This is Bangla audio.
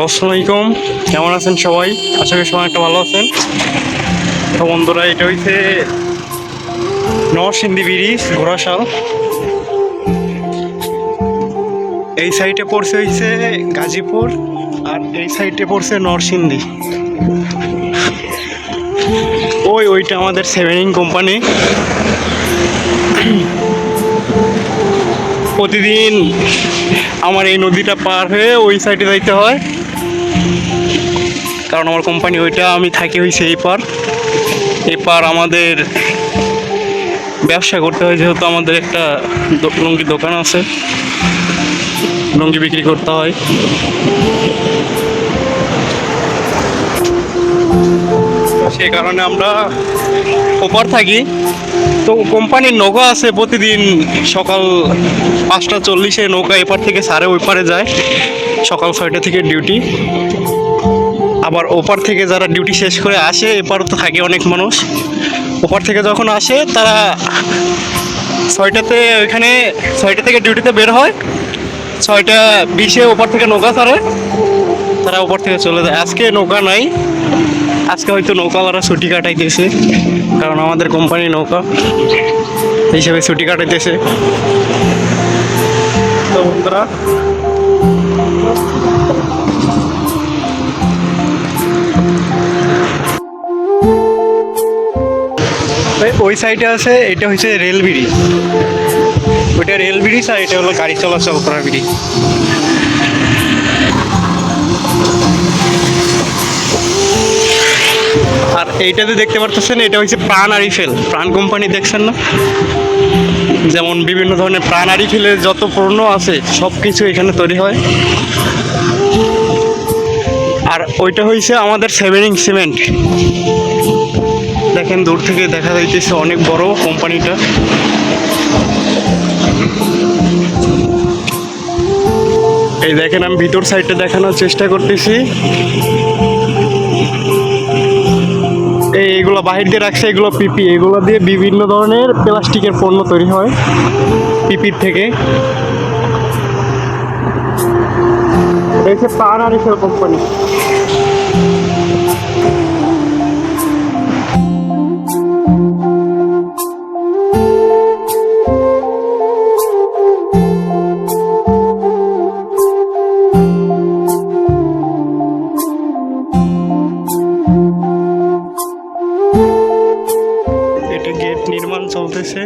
হ্যালো, আসসালামু আলাইকুম। কেমন আছেন সবাই? আশা করি সবাই একটা ভালো আছেন। তো বন্ধুরা, এটা হইছে নরসিংদী ব্রিজ, ঘোড়াশাল। এই সাইডে পড়ছে হইছে গাজীপুর, আর এই সাইডে পড়ছে নরসিংদী। ওইটা আমাদের সেভেনিং কোম্পানি। প্রতিদিন আমার এই নদীটা পার হয়ে ওই সাইডে যাইতে হয়, কারণ আমার কোম্পানি ওইটা, আমি থাকি হয়েছে এই পার আমাদের ব্যবসা করতে হয়, যেহেতু আমাদের একটা লুঙ্গির দোকান আছে, লুঙ্গি বিক্রি করতে হয়। সে কারণে আমরা ওপার থাকি। তো কোম্পানির নৌকা আছে, প্রতিদিন সকাল 5:40 নৌকা এপার থেকে সারে ওই পারে যায়। সকাল 6টা থেকে ডিউটি। আবার ওপার থেকে যারা ডিউটি শেষ করে আসে, এপারও তো থাকে অনেক মানুষ, ওপার থেকে যখন আসে তারা 6টাতে ওইখানে 6টা থেকে ডিউটিতে বের হয়, 6:20 ওপার থেকে নৌকা ছাড়ে, তারা ওপার থেকে চলে যায়। আজকে নৌকা নাই, আজকে হয়তো নৌকাওয়ালারা ছুটি কাটাইতেছে, কারণ আমাদের কোম্পানি নৌকা হিসেবে ছুটি কাটাইতেছে। তো বন্ধুরা, ওই সাইডে আছে, এটা হচ্ছে রেল ব্রিজ, ওইটা রেল ব্রিজ, আর এটা হলো গাড়ি চলাচল করা ব্রিজ। আর এইটাতে দেখতে পারতেছেন, এটা হচ্ছে প্রাণ আরিফেল, প্রাণ কোম্পানি দেখছেন না? যেমন বিভিন্ন ধরনের প্রাণ আরিফেলের যত পণ্য আছে সব কিছু এখানে তৈরি হয়। আর ওইটা হয়েছে আমাদের সেভেনিং সিমেন্ট। দেখেন, দূর থেকে দেখা যাইতেছে অনেক বড় কোম্পানিটা। এই দেখেন, আমি ভিতর সাইডটা দেখানোর চেষ্টা করতেছি। এইগুলো বাহির দিয়ে রাখছে, এগুলো পিপি, এগুলো দিয়ে বিভিন্ন ধরনের প্লাস্টিকের পণ্য তৈরি হয় পিপির থেকে। এই যে প্রাণ আরিফেল কোম্পানি। এটা গেট নির্মাণ চলতেছে।